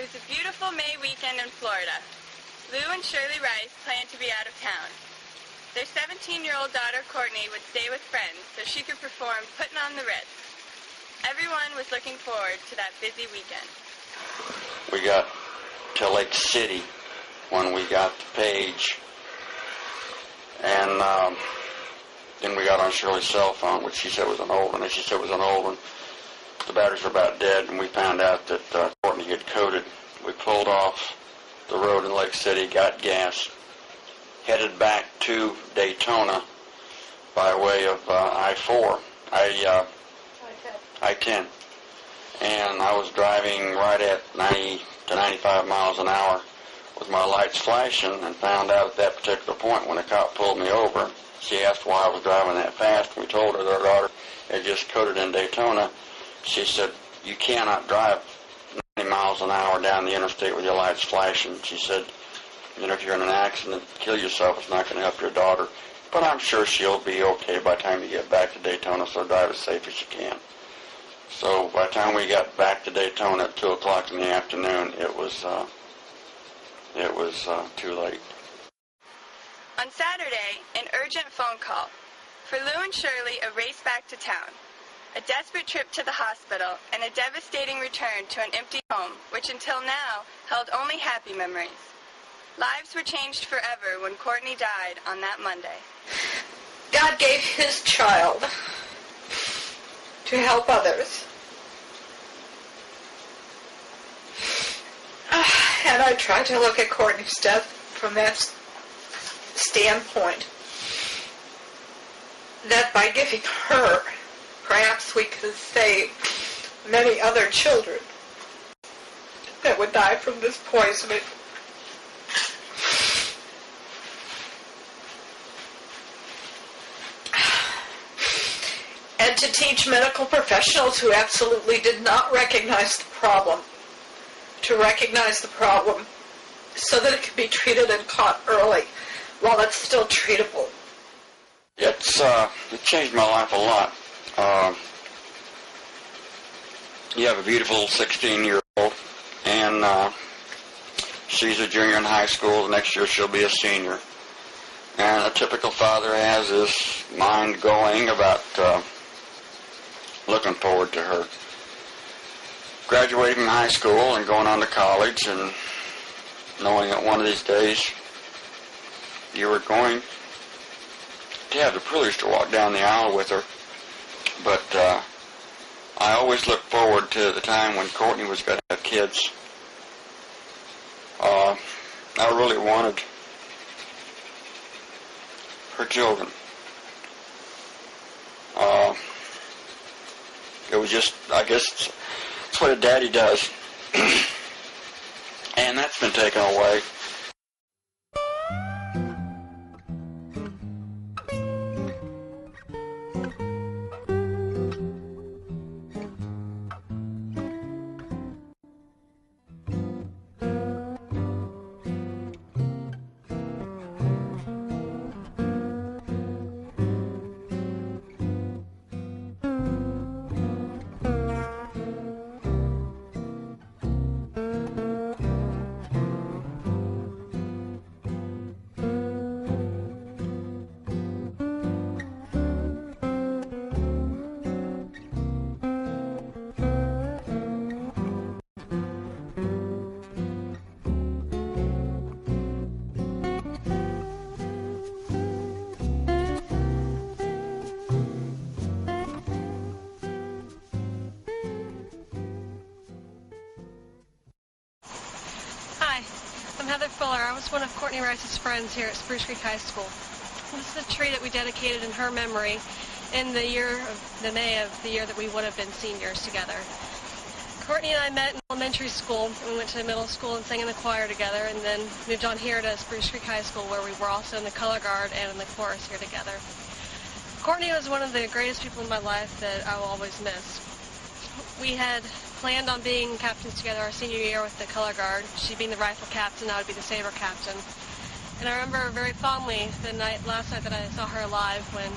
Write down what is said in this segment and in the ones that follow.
It was a beautiful May weekend in Florida. Lou and Shirley Rice planned to be out of town. Their 17-year-old daughter, Courtney, would stay with friends so she could perform Puttin' on the Ritz. Everyone was looking forward to that busy weekend. We got to Lake City when we got the page, and then we got on Shirley's cell phone, which she said was an old one, and she said it was an old one. The batteries were about dead, and we found out that Courtney had coded. We pulled off the road in Lake City, got gas, headed back to Daytona by way of I-4, I-10. And I was driving right at 90 to 95 miles an hour with my lights flashing, and found out at that particular point when the cop pulled me over. She asked why I was driving that fast. We told her that our daughter had just coded in Daytona. She said, "You cannot drive 90 miles an hour down the interstate with your lights flashing." She said, "You know, if you're in an accident, kill yourself. It's not going to help your daughter. But I'm sure she'll be okay by the time you get back to Daytona, so drive as safe as you can." So by the time we got back to Daytona at 2 o'clock in the afternoon, it was too late. On Saturday, an urgent phone call. For Lou and Shirley, a race back to town. A desperate trip to the hospital, and a devastating return to an empty home, which until now held only happy memories. Lives were changed forever when Courtney died on that Monday. God gave his child to help others. And I try to look at Courtney's death from that standpoint, that by giving her, perhaps we could save many other children that would die from this poisoning. And to teach medical professionals who absolutely did not recognize the problem, to recognize the problem so that it can be treated and caught early while it's still treatable. It changed my life a lot. You have a beautiful 16-year-old, and she's a junior in high school. The next year she'll be a senior. And a typical father has his mind going about looking forward to her graduating from high school and going on to college, and knowing that one of these days you were going to have the privilege to walk down the aisle with her. But I always look forward to the time when Courtney was going to have kids. I really wanted her children. It was just, I guess, it's what a daddy does. And that's been taken away. I was one of Courtney Rice's friends here at Spruce Creek High School. This is a tree that we dedicated in her memory in the May of the year that we would have been seniors together. Courtney and I met in elementary school, and we went to middle school and sang in the choir together, and then moved on here to Spruce Creek High School, where we were also in the color guard and in the chorus here together. Courtney was one of the greatest people in my life that I will always miss. We had planned on being captains together our senior year with the color guard. She being the rifle captain, I would be the saber captain. And I remember very fondly the last night that I saw her alive, when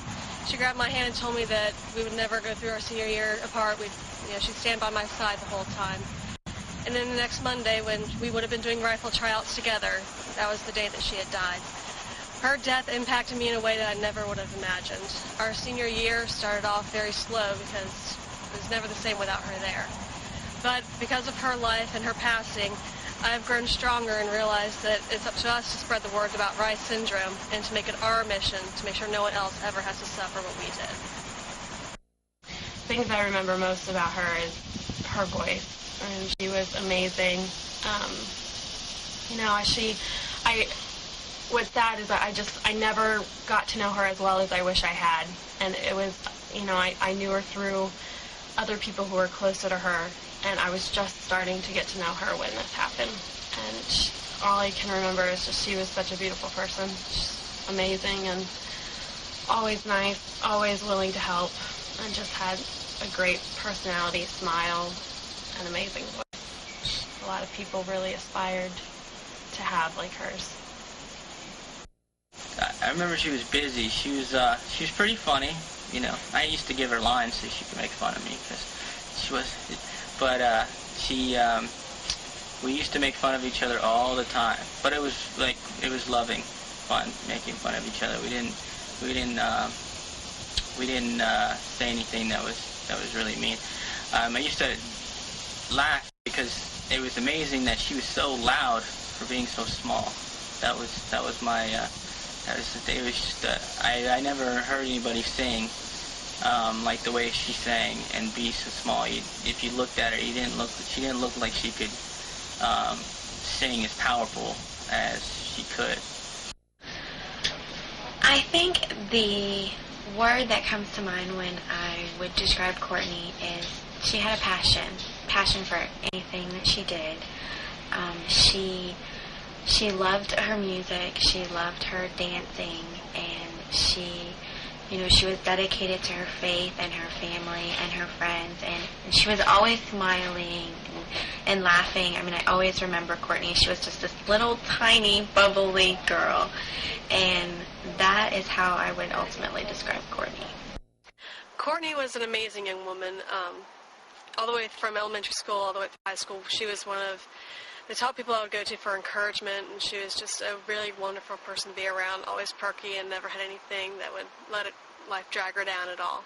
she grabbed my hand and told me that we would never go through our senior year apart. She'd stand by my side the whole time. And then the next Monday, when we would have been doing rifle tryouts together, that was the day that she had died. Her death impacted me in a way that I never would have imagined. Our senior year started off very slow because it was never the same without her there. But because of her life and her passing, I've grown stronger and realized that it's up to us to spread the word about Reye syndrome and to make it our mission to make sure no one else ever has to suffer what we did. Things I remember most about her is her voice, and she was amazing. What's sad is that I never got to know her as well as I wish I had, and it was, I knew her through other people who were closer to her, and I was just starting to get to know her when this happened, and all I can remember is just she was such a beautiful person. She's amazing and always nice, always willing to help, and just had a great personality, smile, and amazing voice. A lot of people really aspired to have like hers. I remember she was busy. She was pretty funny, I used to give her lines so she could make fun of me because she was, but we used to make fun of each other all the time. But it was loving fun making fun of each other. We didn't say anything that was really mean. I used to laugh because it was amazing that she was so loud for being so small. That was my. It was just, I never heard anybody sing like the way she sang and be so small. If you looked at her, she didn't look like she could sing as powerful as she could. I think the word that comes to mind when I would describe Courtney is she had a passion for anything that she did. She loved her music, she loved her dancing, and she was dedicated to her faith and her family and her friends, and she was always smiling and laughing. I mean, I always remember Courtney. She was just this little tiny bubbly girl, and that is how I would ultimately describe Courtney. Courtney was an amazing young woman. All the way from elementary school all the way through high school, she was one of the top people I would go to for encouragement, and she was just a really wonderful person to be around, always perky and never had anything that would let life drag her down at all.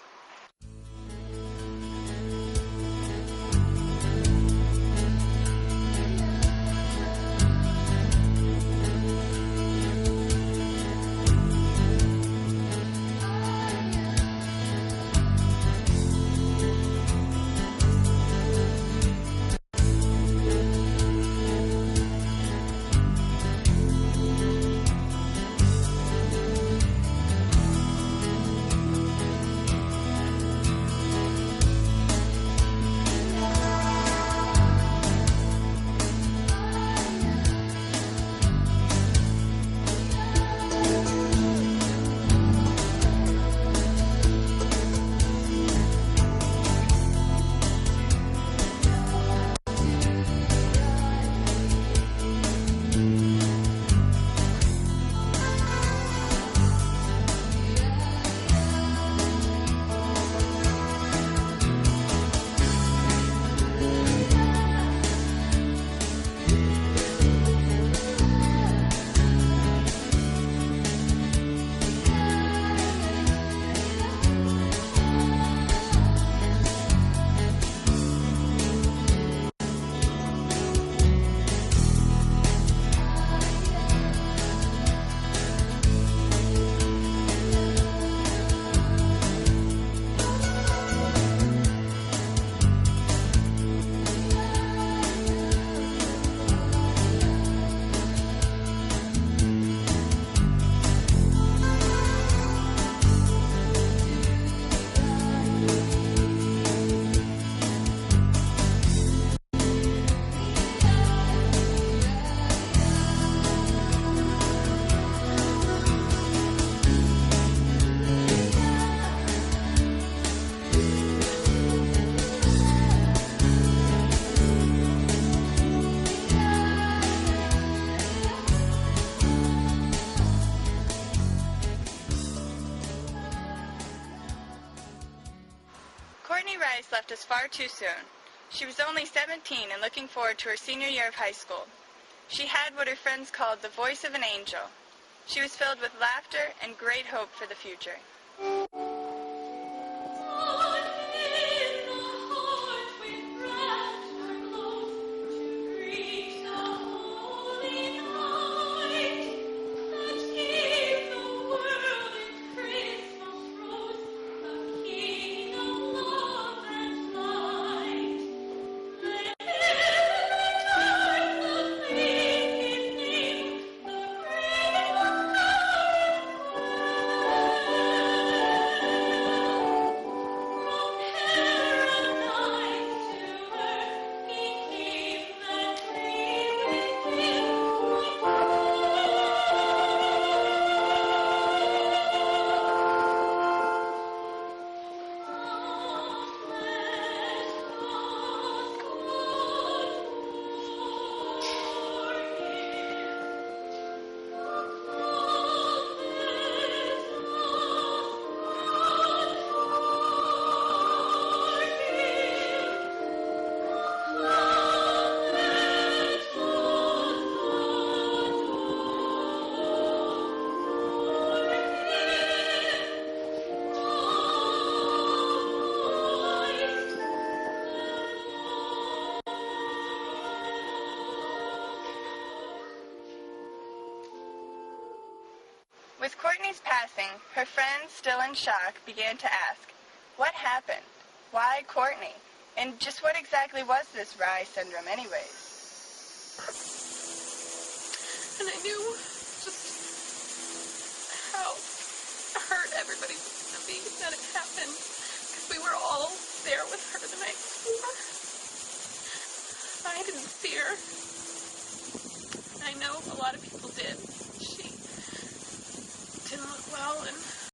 Courtney Reye left us far too soon. She was only 17 and looking forward to her senior year of high school. She had what her friends called the voice of an angel. She was filled with laughter and great hope for the future. With Courtney's passing, her friends, still in shock, began to ask, what happened? Why Courtney? And just what exactly was this Reye syndrome anyways? And I knew just how hurt everybody was going to be that it happened, because we were all there with her the night before. I didn't see her. I know a lot of people did. She didn't look well, and